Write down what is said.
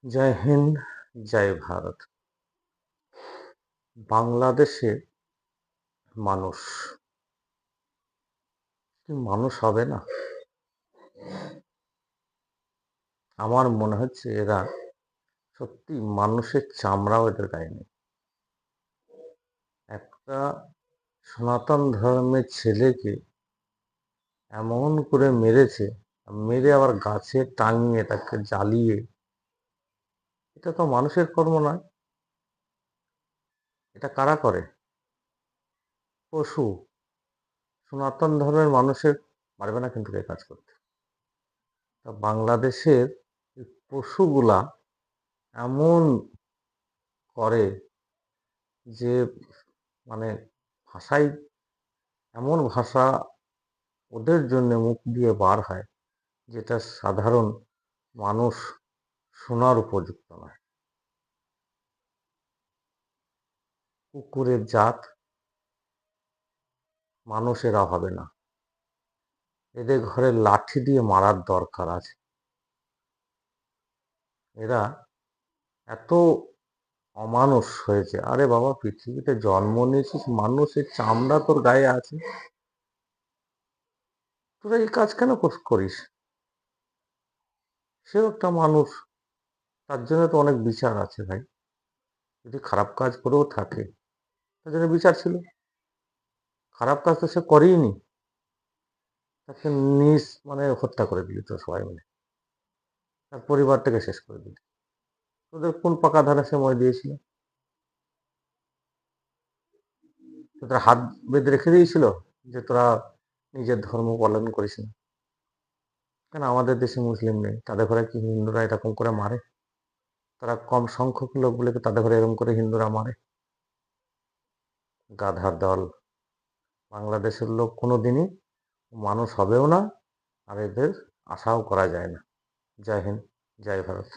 জয় হিন্দ, জয় ভারত। বাংলাদেশের মানুষ কি মানুষ হবে না? আমার মনে হচ্ছে এরা সত্যি মানুষের চামড়াও এদের গায়ে নেই। একটা সনাতন ধর্মের ছেলেকে এমন করে মেরেছে, মেরে আবার গাছে টাঙিয়ে তাকে জ্বালিয়ে, এটা তো মানুষের কর্ম নয়। এটা কারা করে? পশু। সনাতন ধর্মের মানুষের পারবে না কিন্তু এই কাজ করতে। তা বাংলাদেশের এই পশুগুলা এমন করে যে মানে ভাষাই এমন ভাষা ওদের জন্য মুখ দিয়ে বার হয় যেটা সাধারণ মানুষ শোনার উপযুক্ত নয়। কুকুরের জাত মানুষেরা হবে না, এদের ঘরে লাঠি দিয়ে মারার দরকার আছে। এরা এত অমানুষ হয়েছে। আরে বাবা, পৃথিবীতে জন্ম নিয়েছিস, মানুষের চামড়া তোর গায়ে আছে, তোরা এই কাজ কেন করিস? সেও একটা মানুষ, তার জন্য তো অনেক বিচার আছে ভাই। যদি খারাপ কাজ করেও থাকে তার জন্য বিচার ছিল। খারাপ কাজ তো সে করেই নি, তাকে হত্যা করে দিলি তো সবাই মিলে, তার পরিবারটাকে শেষ করে দিলি। তোদের কোন পাকা ধারে সে মই দিয়েছিল? তোদের হাত বেঁধে রেখে দিয়েছিল যে তোরা নিজের ধর্ম পালন করিস না? কেন আমাদের দেশে মুসলিম নেই, তাদের ঘরে কি হিন্দুরা এরকম করে মারে? তারা কম সংখ্যক লোক বলে তাদের ঘরে এরকম করে হিন্দুরা মারে? গাধার দল। বাংলাদেশের লোক কোনোদিনই মানুষ হবেও না, আর এদের আশাও করা যায় না। জয় হিন্দ, জয় ভারত।